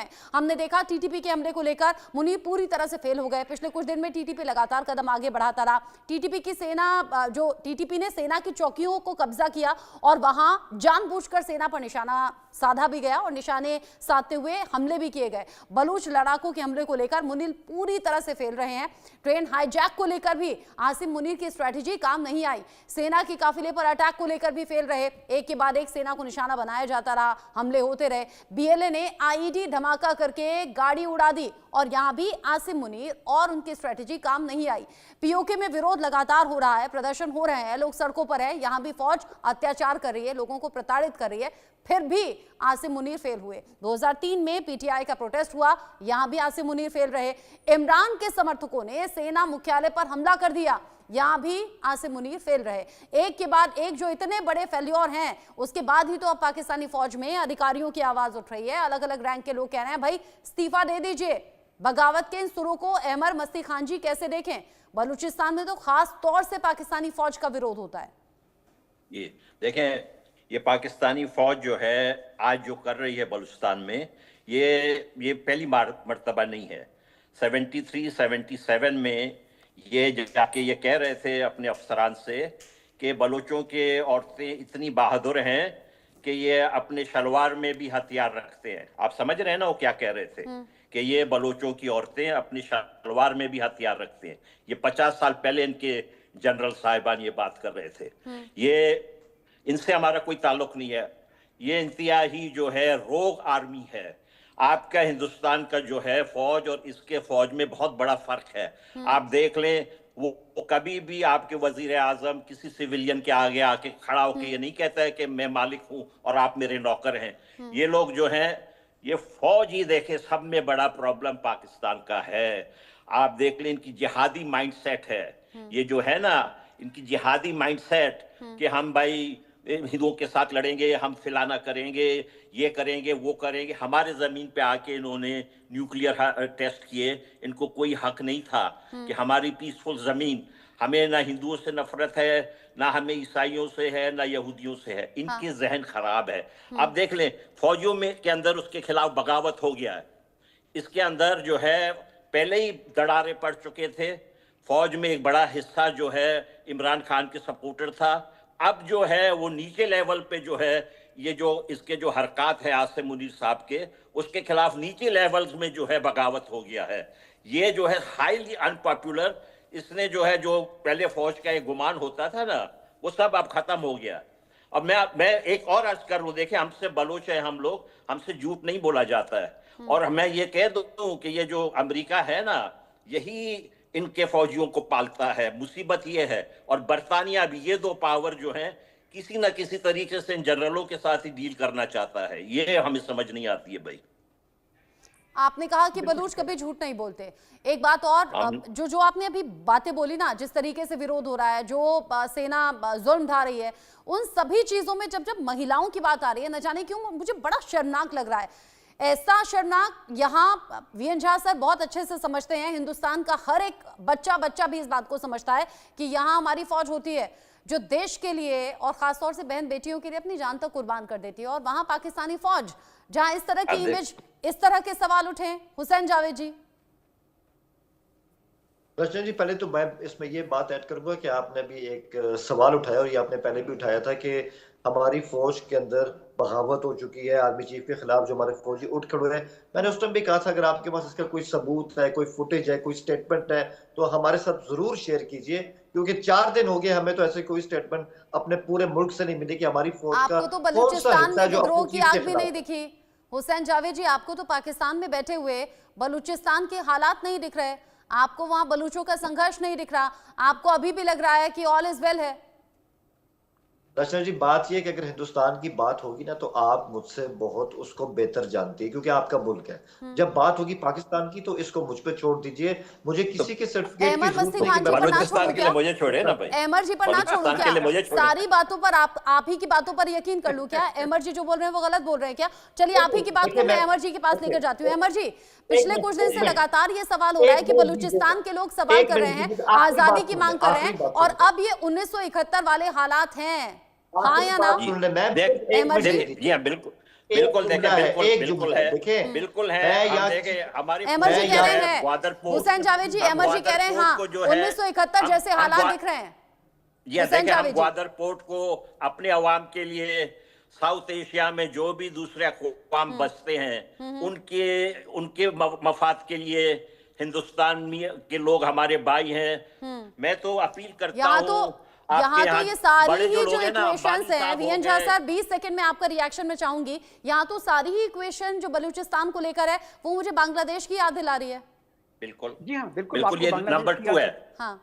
हैं। हमने देखा टीटीपी के हमले को लेकर मुनीर पूरी तरह से फेल हो गए। पिछले कुछ दिन में टीटीपी लगातार कदम आगे बढ़ाता रहा। टीटीपी की सेना जो टीटीपी ने सेना की चौकियों को कब्जा किया और वहां जानबूझकर सेना पर निशाना साधा भी गया और निशाने साधते हुए हमले भी किए गए। बलूच लड़ाकों के हमले को लेकर मुनीर पूरी तरह से फेल रहे हैं। ट्रेन हाईजैक को लेकर भी आसिम मुनीर की स्ट्रेटेजी काम नहीं आई। सेना के काफिले पर अटैक को लेकर भी फेल रहे। एक के बाद एक सेना को निशाना बनाया जाता रहा, हमले होते रहे। बीएलए ने आईईडी धमाका करके गाड़ी उड़ा दी और यहां भी आसिम मुनीर और उनकी स्ट्रेटेजी काम नहीं आई। पीओके में विरोध लगातार हो रहा है, प्रदर्शन हो रहे हैं, लोग सड़कों पर हैं। यहां भी फौज अत्याचार कर रही है, लोगों को प्रताड़ित कर रही है, फिर भी आसिम मुनीर फेल हुए। 2003 में पीटीआई का प्रोटेस्ट हुआ, यहां भी आसिम मुनीर फेल रहे। इमरान के समर्थकों ने सेना मुख्यालय पर हमला कर दिया, यहां भी आसिम मुनीर फेल रहे। एक के बाद एक जो इतने बड़े फेल्योर हैं, उसके बाद ही तो अब पाकिस्तानी फौज में अधिकारियों की आवाज उठ रही है। अलग अलग रैंक के लोग कह रहे हैं भाई इस्तीफा दे दीजिए। बगावत के इन सुरों को अहमर मस्ती खान जी कैसे देखें? बलूचिस्तान में तो खास तौर से पाकिस्तानी फौज का विरोध होता है। ये देखें, ये पाकिस्तानी फौज जो है आज जो कर रही है बलूचिस्तान में, ये पहली मर्तबा नहीं है। 73-77 में ये जाके ये कह रहे थे अपने अफसरान से कि बलोचों के औरतें इतनी बहादुर हैं कि ये अपने शलवार में भी हथियार रखते हैं। आप समझ रहे हैं ना वो क्या कह रहे थे कि ये बलोचों की औरतें अपनी शलवार में भी हथियार रखते हैं। ये 50 साल पहले इनके जनरल साहिबान ये बात कर रहे थे। ये इनसे हमारा कोई ताल्लुक नहीं है। ये इंतहाई जो है रोग आर्मी है। आपका हिंदुस्तान का जो है फौज और इसके फौज में बहुत बड़ा फर्क है। आप देख लें, वो कभी भी आपके वजीर आजम किसी सिविलियन के आगे आके खड़ा होकर ये नहीं कहता है कि मैं मालिक हूं और आप मेरे नौकर हैं। ये लोग जो हैं, ये फौज ही देखे, सब में बड़ा प्रॉब्लम पाकिस्तान का है। आप देख लें, इनकी जिहादी माइंडसेट है। ये जो है ना, इनकी जिहादी माइंडसेट कि हम भाई हिंदुओं के साथ लड़ेंगे, हम फिलाना करेंगे, ये करेंगे, वो करेंगे। हमारे जमीन पे आके इन्होंने न्यूक्लियर टेस्ट किए। इनको कोई हक नहीं था कि हमारी पीसफुल जमीन, हमें ना हिंदुओं से नफरत है, ना हमें ईसाइयों से है, ना यहूदियों से है। इनके जहन खराब है। अब देख लें, फौजियों में के अंदर उसके खिलाफ बगावत हो गया है। इसके अंदर जो है पहले ही दरारे पड़ चुके थे। फौज में एक बड़ा हिस्सा जो है इमरान खान के सपोर्टर था। अब जो है वो नीचे लेवल पे जो है ये जो इसके जो हरकत है आसिम मुनीर साहब के, उसके खिलाफ नीचे लेवल्स में जो है बगावत हो गया है। ये जो है हाईली अनपॉपुलर। इसने जो है, जो पहले फौज का एक गुमान होता था ना, वो सब अब खत्म हो गया। अब मैं एक और अर्ज कर लूं, देखें, हमसे बलोच है हम लोग, हमसे झूठ नहीं बोला जाता है। और मैं ये कह दूं कि ये जो अमेरिका है ना, यही इनके फौजियों को पालता है। मुसीबत ये है। और बरतानिया भी, ये दो पावर जो हैं, किसी ना किसी तरीके से इन जनरलों के साथ ही डील करना चाहता है। ये हमें समझ नहीं आती है भाई। आपने कहा कि बलूच कभी झूठ नहीं बोलते। एक बात और, जो आपने अभी बातें बोली ना, जिस तरीके से विरोध हो रहा है, जो सेना जुल्म ढा रही है, उन सभी चीजों में जब महिलाओं की बात आ रही है, न जाने क्यों मुझे बड़ा शर्मनाक लग रहा है। ऐसा शर्मनाक, यहाँ वीएन झा सर बहुत अच्छे से समझते हैं, हिंदुस्तान का हर एक बच्चा भी इस बात को समझता है कि यहाँ हमारी फौज होती है जो देश के लिए और खासतौर से बहन बेटियों के लिए अपनी जान तक कुर्बान कर देती है। और वहां पाकिस्तानी फौज जहां इस तरह की इमेज, इस तरह के सवाल उठे। हुसैन जावेद जी। रचना जी, पहले तो मैं इसमें ये बात ऐड करूंगा कि आपने भी एक सवाल उठाया और ये आपने पहले भी उठाया था कि हमारी फौज के अंदर बगावत हो चुकी है, आर्मी चीफ के खिलाफ जो हमारे फौजी उठ खड़े हैं। मैंने उस टाइम भी कहा था, अगर आपके पास इसका कोई सबूत है, कोई फुटेज है, कोई स्टेटमेंट है, तो हमारे साथ जरूर शेयर कीजिए, क्योंकि 4 दिन हो गए हमें तो ऐसे कोई स्टेटमेंट अपने पूरे मुल्क से नहीं मिली कि हमारी फौज का आपको तो बलूचिस्तान में विद्रोह की आग भी नहीं दिखी। हुसैन जावेद जी, आपको तो पाकिस्तान में बैठे हुए बलूचिस्तान के हालात नहीं दिख रहे, आपको वहां बलूचों का संघर्ष नहीं दिख रहा, आपको अभी भी लग रहा है कि ऑल इज वेल है। रचना जी, बात यह कि अगर हिंदुस्तान की बात होगी ना, तो आप मुझसे बहुत उसको बेहतर जानती है, क्योंकि आपका मुल्क है। जब बात होगी पाकिस्तान की, तो इसको मुझ पे छोड़ दीजिए। मुझे किसी के सर्टिफिकेट की जरूरत नहीं। मुझे छोड़े ना भाई, अहमर जी पर ना छोड़ू क्या? सारी बातों पर आप ही की बातों पर यकीन कर लूं क्या? अहमर जी जो बोल रहे हैं वो गलत बोल रहे हैं क्या? चलिए आप ही की बात को मैं अहमर जी के पास लेकर जाती हूँ। अहमर जी, पिछले कुछ दिन से लगातार ये सवाल हो रहा है कि बलूचिस्तान के लोग सवाल कर रहे हैं, आजादी की मांग कर रहे हैं, और अब ये 1971 वाले हालात हैं, हाँ या ना? जी हाँ, बिल्कुल बिल्कुल देखें, जुमला है, बिल्कुल एक बिल्कुल जुमला है, है, देखें बिल्कुल है। मैं हम यहाँ देखें हमारी अहमद जी मैं कह रहे यहाँ हैं, ग्वादर पोर्ट, हुसैन जावेद जी, हम अहमद जी कह रहे हैं ग्वादर हाँ, पोर्ट को जो है 1971 हम- जैसे हम हालात ग्वा- दिख रहे हैं। ये हुसैन देखें हम जावेद जी। ग्वादर पोर्ट को अपने अवाम के लिए, साउथ एशिया में जो भी दूसरे अक़वाम बसते हैं उनके उनके मफाद के लिए हिंदुस्तान के लोग हमारे भाई हैं। मैं तो अपील करता यहाँ तो हूँ यहाँ तो ये सारी बड़े ही जो जो लोग हैं ना, इक्वेशंस अंबानी हैं, साहब हो वीएन झा गए, सर 20 सेकंड में आपका रिएक्शन में चाहूंगी। यहाँ तो सारी ही इक्वेशन जो बलूचिस्तान को लेकर है वो मुझे बांग्लादेश की याद दिला रही है। बिल्कुल जी हाँ, बिल्कुल बिल्कुल, ये बांग्लादेश नंबर की 2 है। हाँ,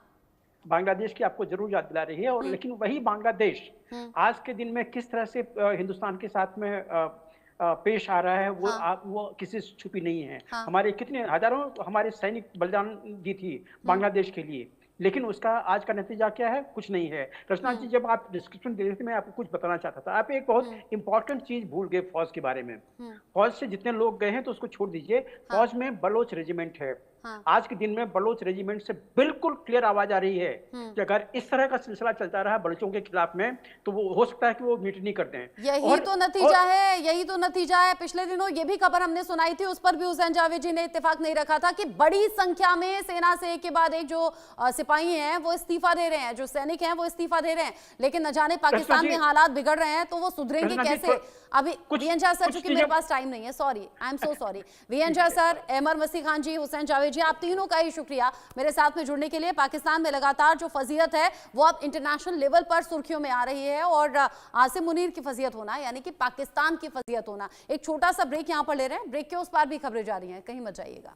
बांग्लादेश की आपको जरूर याद दिला रही है। और लेकिन वही बांग्लादेश आज के दिन में किस तरह से हिंदुस्तान के साथ में पेश आ रहा है, वो हाँ। वो किसी से छुपी नहीं है। हाँ। हमारे कितने हजारों हमारे सैनिक बलिदान दी थी बांग्लादेश के लिए, लेकिन उसका आज का नतीजा क्या है? कुछ नहीं है। रचना जी, जब आप डिस्क्रिप्शन दे रहे थे, मैं आपको कुछ बताना चाहता था। आप एक बहुत इंपॉर्टेंट चीज भूल गए फौज के बारे में। फौज से जितने लोग गए हैं तो उसको छोड़ दीजिए। फौज में बलोच रेजिमेंट है। हाँ। आज के दिन में बलोच रेजिमेंट से बिल्कुल क्लियर आवाज आ रही है कि अगर इस तरह का सिलसिला चलता रहा बलोचों के खिलाफ में, तो वो हो सकता है कि वो म्यूटिनी कर दें। यही तो नतीजा है, यही तो नतीजा है। पिछले दिनों ये भी खबर हमने सुनाई थी, उस पर भी हुसैन जावेद जी ने इत्तेफाक नहीं रखा था कि बड़ी संख्या में सेना से एक के बाद एक जो सिपाही हैं वो इस्तीफा दे रहे हैं, जो सैनिक हैं वो इस्तीफा दे रहे हैं। लेकिन न जाने पाकिस्तान में हालात बिगड़ रहे हैं तो वो सुधरेंगे कैसे? अभी वीएन झा सर, चूंकि मेरे पास टाइम नहीं है, sorry, I am so sorry. VN Jha sir, Ahmad Masih Khan ji, Hussain Javed ji, आप तीनों का ही शुक्रिया मेरे साथ में जुड़ने के लिए। पाकिस्तान में लगातार जो फजीयत है वो अब इंटरनेशनल लेवल पर सुर्खियों में आ रही है और आसिम मुनीर की फजीयत होना, यानी कि पाकिस्तान की फजीयत होना। एक छोटा सा ब्रेक यहां पर ले रहे हैं, ब्रेक के उस पार भी खबरें जारी हैं, कहीं मत जाइएगा।